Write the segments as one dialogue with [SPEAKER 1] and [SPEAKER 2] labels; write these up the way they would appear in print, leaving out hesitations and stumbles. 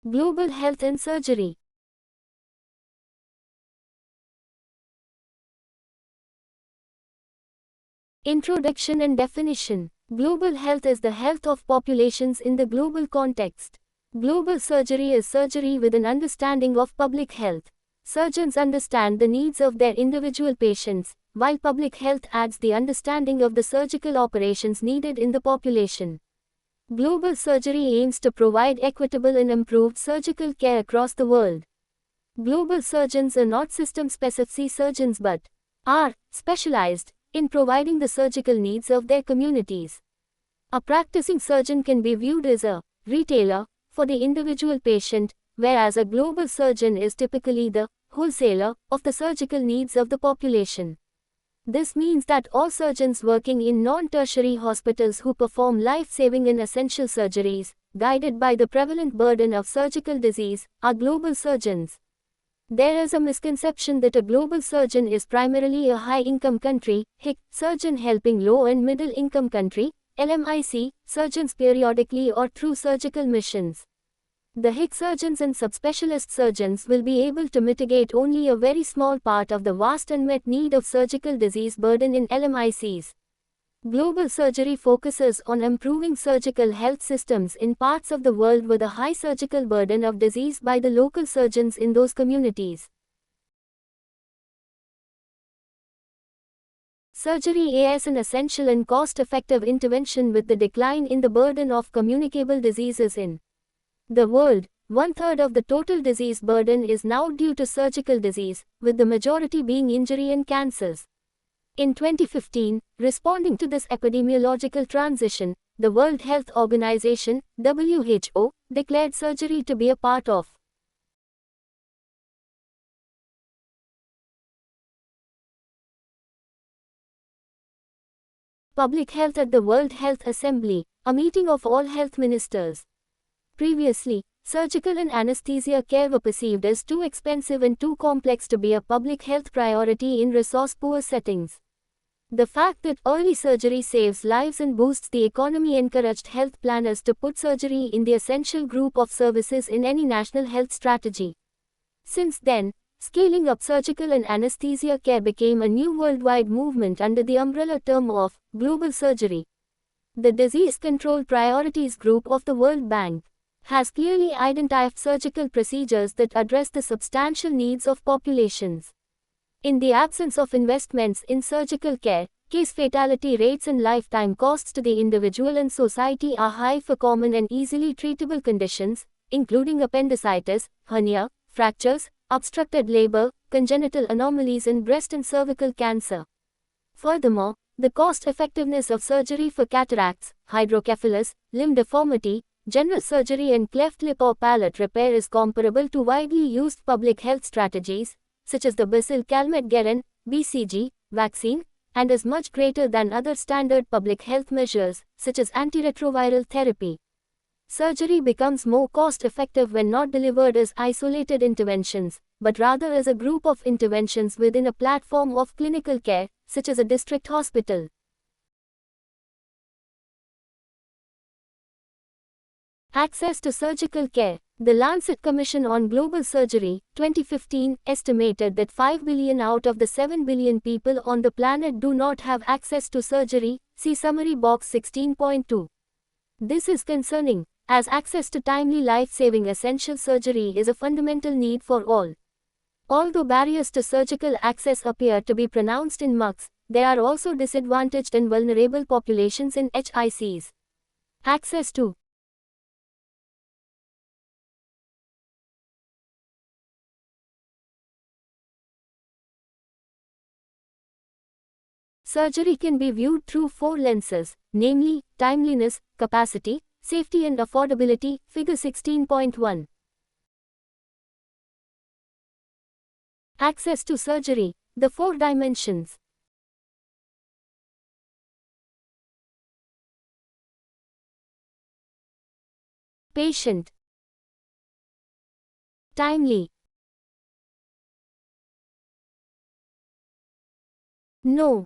[SPEAKER 1] Global health and surgery. Introduction and definition. Global health is the health of populations in the global context. Global surgery is surgery with an understanding of public health. Surgeons understand the needs of their individual patients, while public health adds the understanding of the surgical operations needed in the population. Global surgery aims to provide equitable and improved surgical care across the world. Global surgeons are not system-specific surgeons but are specialized in providing the surgical needs of their communities. A practicing surgeon can be viewed as a retailer for the individual patient, whereas a global surgeon is typically the wholesaler of the surgical needs of the population. This means that all surgeons working in non-tertiary hospitals who perform life-saving and essential surgeries, guided by the prevalent burden of surgical disease, are global surgeons. There is a misconception that a global surgeon is primarily a high-income country, HIC, surgeon helping low- and middle-income country, LMIC, surgeons periodically or through surgical missions. The HIC surgeons and subspecialist surgeons will be able to mitigate only a very small part of the vast unmet need of surgical disease burden in LMICs. Global surgery focuses on improving surgical health systems in parts of the world with a high surgical burden of disease by the local surgeons in those communities. Surgery is an essential and cost-effective intervention with the decline in the burden of communicable diseases in the world. One-third of the total disease burden is now due to surgical disease, with the majority being injury and cancers. In 2015, responding to this epidemiological transition, the World Health Organization, WHO, declared surgery to be a part of public health at the World Health Assembly, a meeting of all health ministers. Previously, surgical and anesthesia care were perceived as too expensive and too complex to be a public health priority in resource-poor settings. The fact that early surgery saves lives and boosts the economy encouraged health planners to put surgery in the essential group of services in any national health strategy. Since then, scaling up surgical and anesthesia care became a new worldwide movement under the umbrella term of global surgery. The Disease Control Priorities Group of the World Bank has clearly identified surgical procedures that address the substantial needs of populations. In the absence of investments in surgical care, case fatality rates and lifetime costs to the individual and society are high for common and easily treatable conditions, including appendicitis, hernia, fractures, obstructed labor, congenital anomalies and breast and cervical cancer. Furthermore, the cost-effectiveness of surgery for cataracts, hydrocephalus, limb deformity, general surgery and cleft lip or palate repair is comparable to widely used public health strategies, such as the Bacille-Calmette-Guerin, BCG, vaccine, and is much greater than other standard public health measures, such as antiretroviral therapy. Surgery becomes more cost-effective when not delivered as isolated interventions, but rather as a group of interventions within a platform of clinical care, such as a district hospital. Access to surgical care. The Lancet Commission on Global Surgery, 2015, estimated that 5 billion out of the 7 billion people on the planet do not have access to surgery, see summary box 16.2. This is concerning, as access to timely life-saving essential surgery is a fundamental need for all. Although barriers to surgical access appear to be pronounced in MUCs, there are also disadvantaged and vulnerable populations in HICs. Access to surgery can be viewed through 4 lenses, namely, timeliness, capacity, safety and affordability, figure 16.1. Access to surgery, the 4 dimensions. Patient. Timely. No.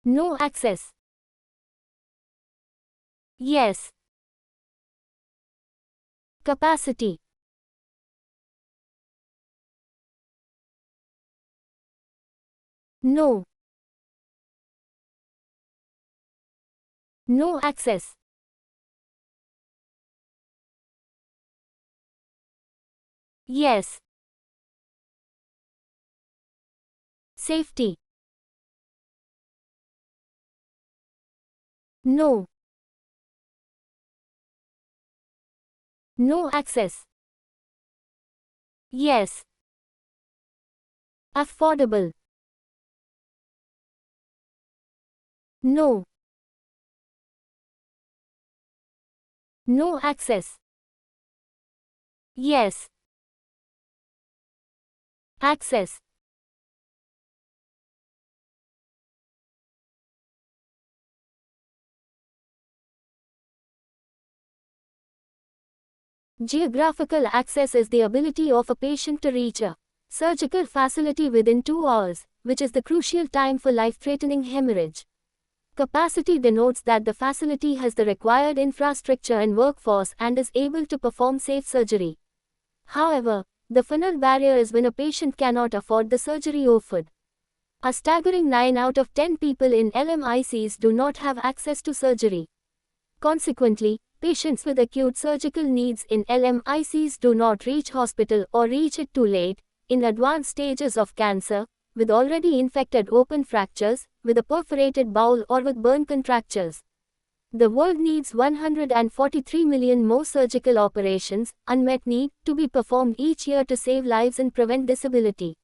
[SPEAKER 1] No access. Yes. Capacity. No. No access. Yes. Safety. No. No access. Yes. Affordable. No. No access. Yes. Access. Geographical access is the ability of a patient to reach a surgical facility within 2 hours, which is the crucial time for life-threatening hemorrhage. Capacity denotes that the facility has the required infrastructure and workforce and is able to perform safe surgery. However, the final barrier is when a patient cannot afford the surgery offered. A staggering 9 out of 10 people in LMICs do not have access to surgery. Consequently, patients with acute surgical needs in LMICs do not reach hospital or reach it too late, in advanced stages of cancer, with already infected open fractures, with a perforated bowel or with burn contractures. The world needs 143 million more surgical operations, unmet need, to be performed each year to save lives and prevent disability.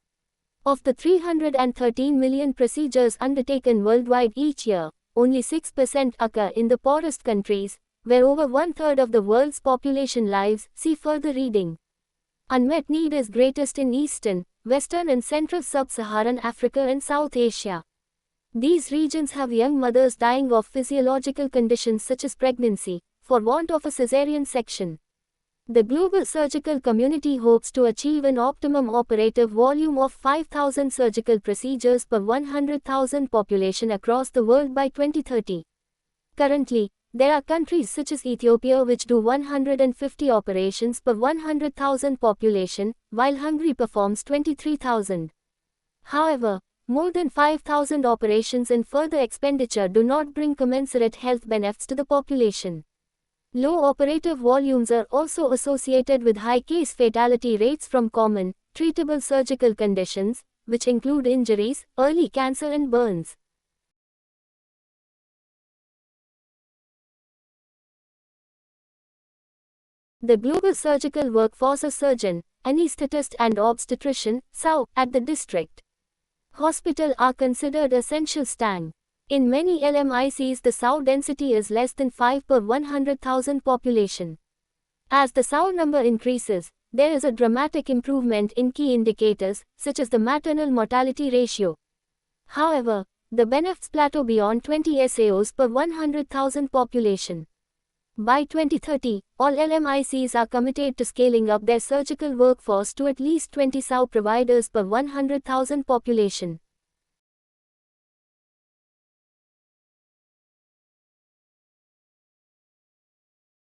[SPEAKER 1] Of the 313 million procedures undertaken worldwide each year, only 6% occur in the poorest countries, where over one-third of the world's population lives. See further reading. Unmet need is greatest in Eastern, Western and Central Sub-Saharan Africa and South Asia. These regions have young mothers dying of physiological conditions such as pregnancy, for want of a caesarean section. The global surgical community hopes to achieve an optimum operative volume of 5,000 surgical procedures per 100,000 population across the world by 2030. Currently, there are countries such as Ethiopia which do 150 operations per 100,000 population, while Hungary performs 23,000. However, more than 5,000 operations and further expenditure do not bring commensurate health benefits to the population. Low operative volumes are also associated with high case fatality rates from common, treatable surgical conditions, which include injuries, early cancer and burns. The global surgical workforce is surgeon, anesthetist and obstetrician, SAO, at the district hospital are considered essential STANG. In many LMICs the SAO density is less than 5 per 100,000 population. As the SAO number increases, there is a dramatic improvement in key indicators, such as the maternal mortality ratio. However, the benefits plateau beyond 20 SAOs per 100,000 population. By 2030, all LMICs are committed to scaling up their surgical workforce to at least 20 SAO providers per 100,000 population.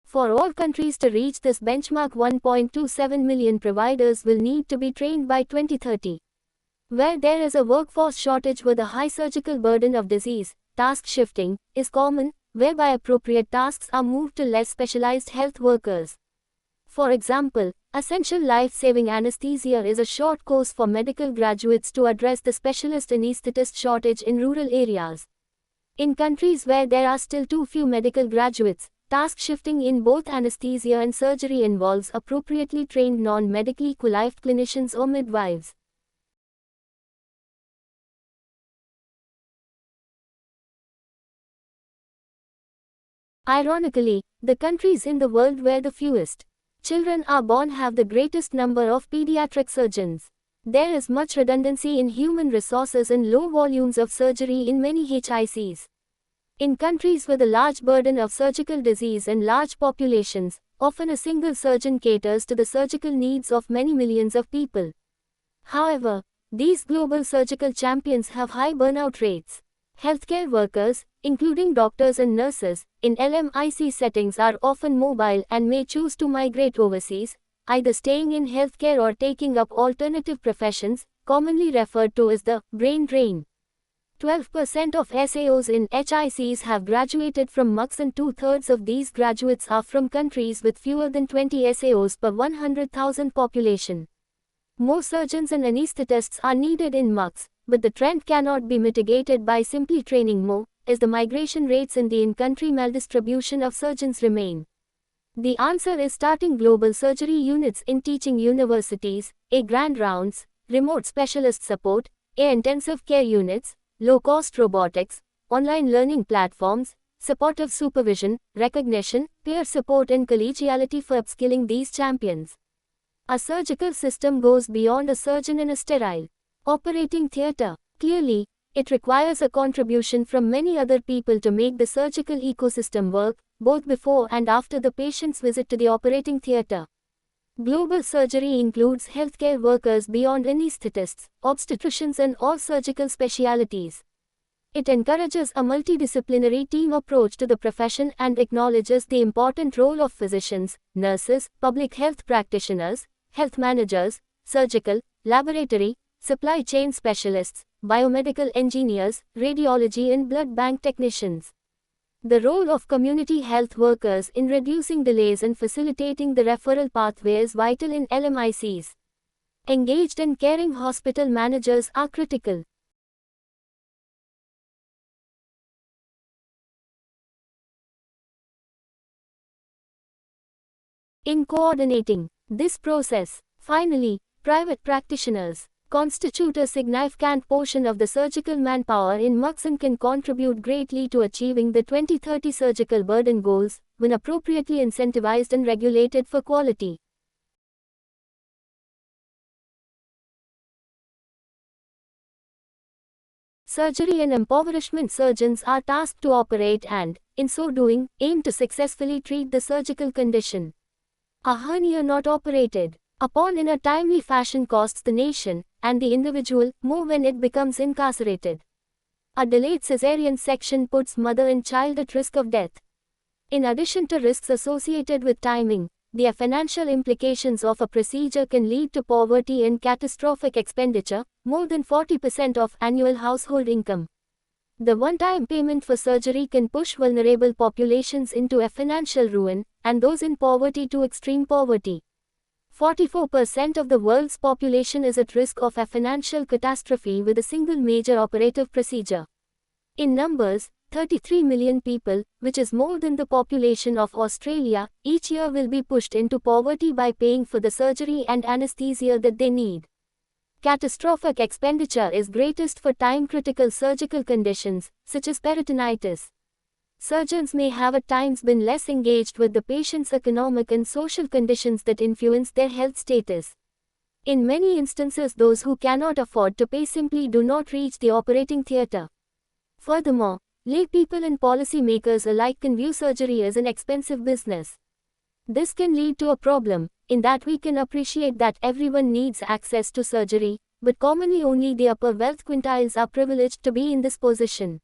[SPEAKER 1] For all countries to reach this benchmark, 1.27 million providers will need to be trained by 2030. Where there is a workforce shortage with a high surgical burden of disease, task shifting is common, whereby appropriate tasks are moved to less specialized health workers. For example, essential life-saving anesthesia is a short course for medical graduates to address the specialist anesthetist shortage in rural areas. In countries where there are still too few medical graduates, task shifting in both anesthesia and surgery involves appropriately trained non-medically qualified clinicians or midwives. Ironically, the countries in the world where the fewest children are born have the greatest number of pediatric surgeons. There is much redundancy in human resources and low volumes of surgery in many HICs. In countries with a large burden of surgical disease and large populations, often a single surgeon caters to the surgical needs of many millions of people. However, these global surgical champions have high burnout rates. Healthcare workers, including doctors and nurses, in LMIC settings are often mobile and may choose to migrate overseas, either staying in healthcare or taking up alternative professions, commonly referred to as the brain drain. 12% of SAOs in HICs have graduated from MUCs and two-thirds of these graduates are from countries with fewer than 20 SAOs per 100,000 population. More surgeons and anesthetists are needed in MUCs, but the trend cannot be mitigated by simply training more, as the migration rates and the in-country maldistribution of surgeons remain. The answer is starting global surgery units in teaching universities, grand rounds, remote specialist support, intensive care units, low-cost robotics, online learning platforms, supportive supervision, recognition, peer support and collegiality for upskilling these champions. A surgical system goes beyond a surgeon in a sterile operating theater. Clearly, it requires a contribution from many other people to make the surgical ecosystem work, both before and after the patient's visit to the operating theater. Global surgery includes healthcare workers beyond anesthetists, obstetricians and all surgical specialties. It encourages a multidisciplinary team approach to the profession and acknowledges the important role of physicians, nurses, public health practitioners, health managers, surgical, laboratory, supply chain specialists, biomedical engineers, radiology and blood bank technicians. The role of community health workers in reducing delays and facilitating the referral pathway is vital in LMICs. Engaged and caring hospital managers are critical. In coordinating this process, finally, private practitioners constitute a significant portion of the surgical manpower in MUCs and can contribute greatly to achieving the 2030 surgical burden goals, when appropriately incentivized and regulated for quality. Surgery and impoverishment surgeons are tasked to operate and, in so doing, aim to successfully treat the surgical condition. A hernia not operated upon in a timely fashion costs the nation, and the individual, more when it becomes incarcerated. A delayed caesarean section puts mother and child at risk of death. In addition to risks associated with timing, the financial implications of a procedure can lead to poverty and catastrophic expenditure, more than 40% of annual household income. The one-time payment for surgery can push vulnerable populations into a financial ruin, and those in poverty to extreme poverty. 44% of the world's population is at risk of a financial catastrophe with a single major operative procedure. In numbers, 33 million people, which is more than the population of Australia, each year will be pushed into poverty by paying for the surgery and anesthesia that they need. Catastrophic expenditure is greatest for time-critical surgical conditions, such as peritonitis. Surgeons may have at times been less engaged with the patient's economic and social conditions that influence their health status. In many instances, those who cannot afford to pay simply do not reach the operating theater. Furthermore, lay people and policy makers alike can view surgery as an expensive business. This can lead to a problem, in that we can appreciate that everyone needs access to surgery, but commonly only the upper wealth quintiles are privileged to be in this position.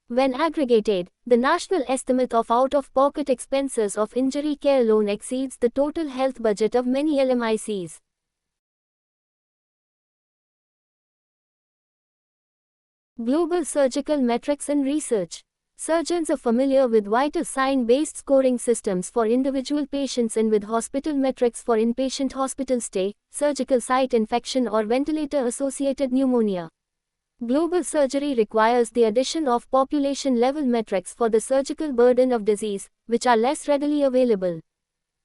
[SPEAKER 1] When aggregated, the national estimate of out-of-pocket expenses of injury care alone exceeds the total health budget of many LMICs. Global surgical metrics and research. Surgeons are familiar with vital sign-based scoring systems for individual patients and with hospital metrics for inpatient hospital stay, surgical site infection or ventilator-associated pneumonia. Global surgery requires the addition of population-level metrics for the surgical burden of disease, which are less readily available.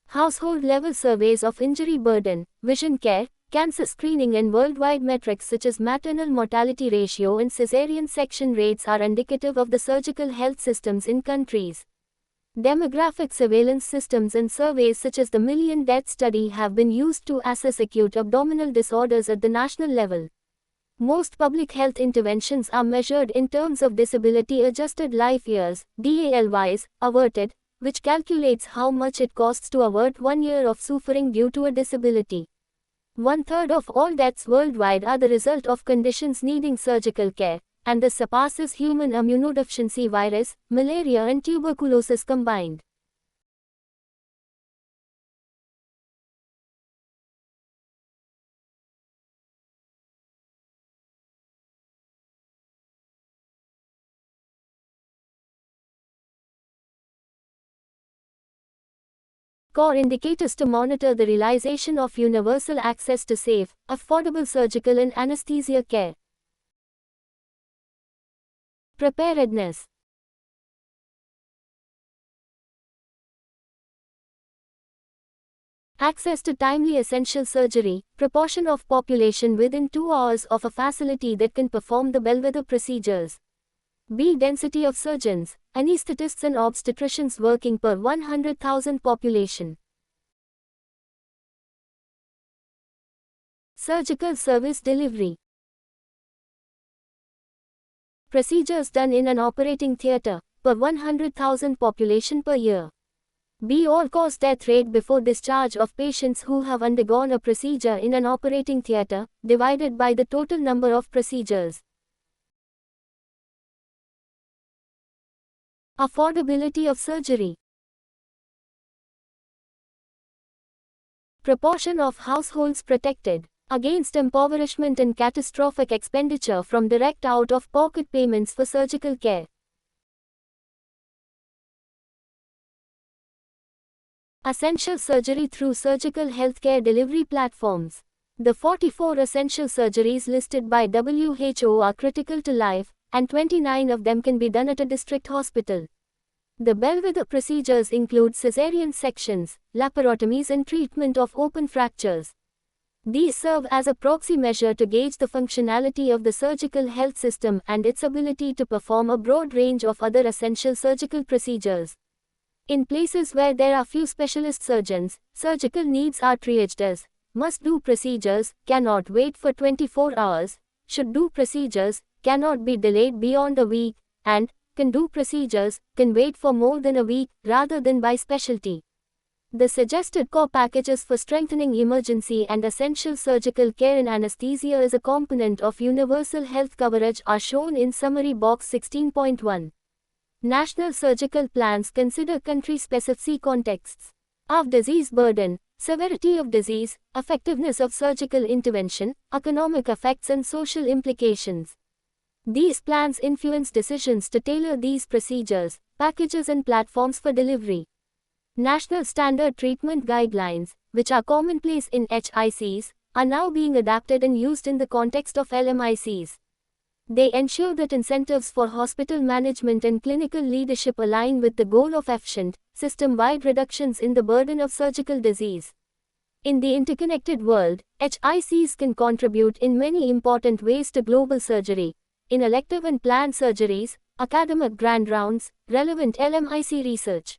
[SPEAKER 1] Household-level surveys of injury burden, vision care, cancer screening and worldwide metrics such as maternal mortality ratio and caesarean section rates are indicative of the surgical health systems in countries. Demographic surveillance systems and surveys such as the Million Death Study have been used to assess acute abdominal disorders at the national level. Most public health interventions are measured in terms of disability-adjusted life years, DALYs, averted, which calculates how much it costs to avert 1 year of suffering due to a disability. 1/3 of all deaths worldwide are the result of conditions needing surgical care, and this surpasses human immunodeficiency virus, malaria and tuberculosis combined. Core indicators to monitor the realization of universal access to safe, affordable surgical and anesthesia care. Preparedness. Access to timely essential surgery, proportion of population within 2 hours of a facility that can perform the bellwether procedures. B. Density of surgeons, anesthetists and obstetricians working per 100,000 population. Surgical service delivery. Procedures done in an operating theatre, per 100,000 population per year. B. All-cause death rate before discharge of patients who have undergone a procedure in an operating theatre, divided by the total number of procedures. Affordability of surgery. Proportion of households protected against impoverishment and catastrophic expenditure from direct out-of-pocket payments for surgical care. Essential surgery through surgical healthcare delivery platforms. The 44 essential surgeries listed by WHO are critical to life, and 29 of them can be done at a district hospital. The bellwether procedures include cesarean sections, laparotomies and treatment of open fractures. These serve as a proxy measure to gauge the functionality of the surgical health system and its ability to perform a broad range of other essential surgical procedures. In places where there are few specialist surgeons, surgical needs are triaged as must-do procedures, cannot wait for 24 hours, should-do procedures, cannot be delayed beyond a week, and can-do procedures, can wait for more than a week, rather than by specialty. The suggested core packages for strengthening emergency and essential surgical care in anesthesia as a component of universal health coverage are shown in Summary Box 16.1. National surgical plans consider country-specific contexts of disease burden, severity of disease, effectiveness of surgical intervention, economic effects and social implications. These plans influence decisions to tailor these procedures, packages and platforms for delivery. National Standard Treatment Guidelines, which are commonplace in HICs, are now being adapted and used in the context of LMICs. They ensure that incentives for hospital management and clinical leadership align with the goal of efficient, system-wide reductions in the burden of surgical disease. In the interconnected world, HICs can contribute in many important ways to global surgery. In elective and planned surgeries, academic grand rounds, relevant LMIC research.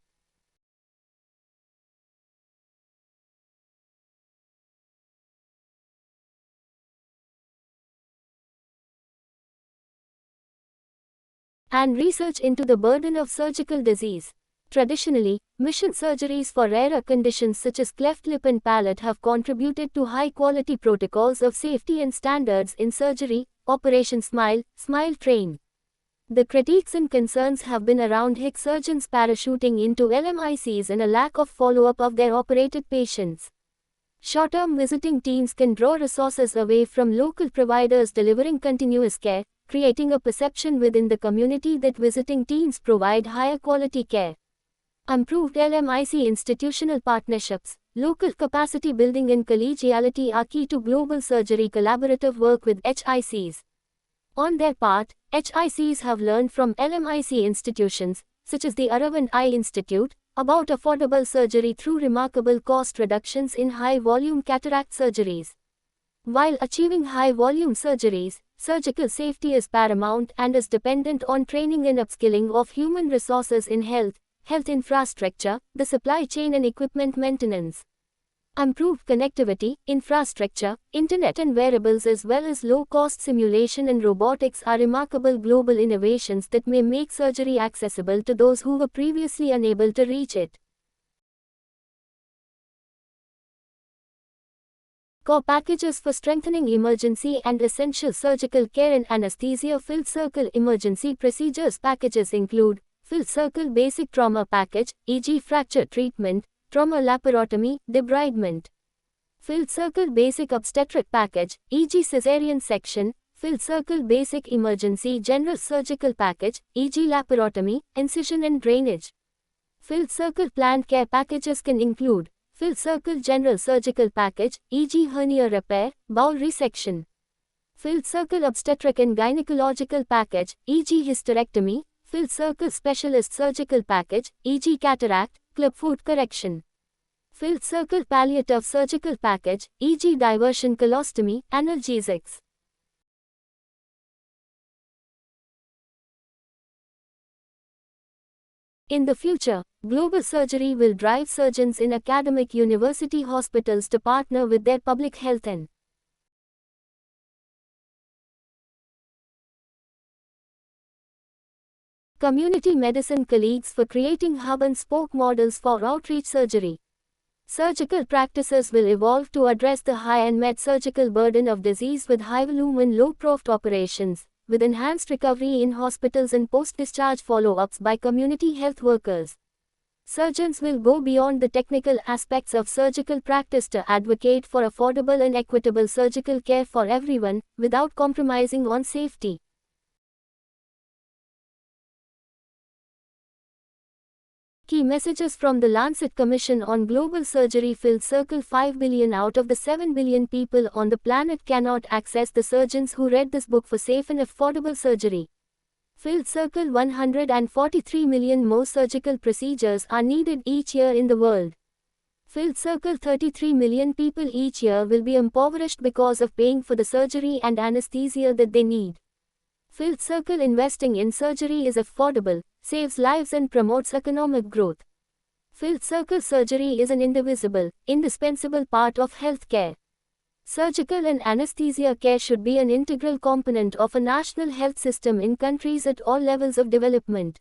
[SPEAKER 1] And research into the burden of surgical disease. Traditionally, mission surgeries for rarer conditions such as cleft lip and palate have contributed to high-quality protocols of safety and standards in surgery. Operation Smile, Smile Train. The critiques and concerns have been around HIC surgeons parachuting into LMICs and a lack of follow-up of their operated patients. Short-term visiting teams can draw resources away from local providers delivering continuous care, creating a perception within the community that visiting teams provide higher quality care. Improved LMIC institutional partnerships, local capacity building and collegiality are key to global surgery collaborative work with HICs. On their part, HICs have learned from LMIC institutions, such as the Aravind Eye Institute, about affordable surgery through remarkable cost reductions in high-volume cataract surgeries. While achieving high-volume surgeries, surgical safety is paramount and is dependent on training and upskilling of human resources in health infrastructure, the supply chain and equipment maintenance. Improved connectivity, infrastructure, internet and wearables as well as low-cost simulation and robotics are remarkable global innovations that may make surgery accessible to those who were previously unable to reach it. Core packages for strengthening emergency and essential surgical care in anesthesia. Filled circle emergency procedures packages include Filled circle basic trauma package, e.g. fracture treatment, trauma laparotomy, debridement. Filled circle basic obstetric package, e.g. cesarean section. Filled circle basic emergency general surgical package, e.g. laparotomy, incision and drainage. Filled circle planned care packages can include Filled circle general surgical package, e.g. hernia repair, bowel resection. Filled circle obstetric and gynecological package, e.g. hysterectomy. Filled circle specialist surgical package, e.g. cataract, clubfoot correction. Filled circle palliative surgical package, e.g. diversion colostomy, analgesics. In the future, global surgery will drive surgeons in academic university hospitals to partner with their public health and community medicine colleagues for creating hub-and-spoke models for outreach surgery. Surgical practices will evolve to address the high unmet surgical burden of disease with high-volume and low-profit operations, with enhanced recovery in hospitals and post-discharge follow-ups by community health workers. Surgeons will go beyond the technical aspects of surgical practice to advocate for affordable and equitable surgical care for everyone, without compromising on safety. Key messages from the Lancet Commission on Global Surgery. Filled circle 5 billion out of the 7 billion people on the planet cannot access the surgeons who read this book for safe and affordable surgery. Filled circle 143 million more surgical procedures are needed each year in the world. Filled circle 33 million people each year will be impoverished because of paying for the surgery and anesthesia that they need. Filled circle investing in surgery is affordable, saves lives and promotes economic growth. Filled circle surgery is an indivisible, indispensable part of healthcare. Surgical and anesthesia care should be an integral component of a national health system in countries at all levels of development.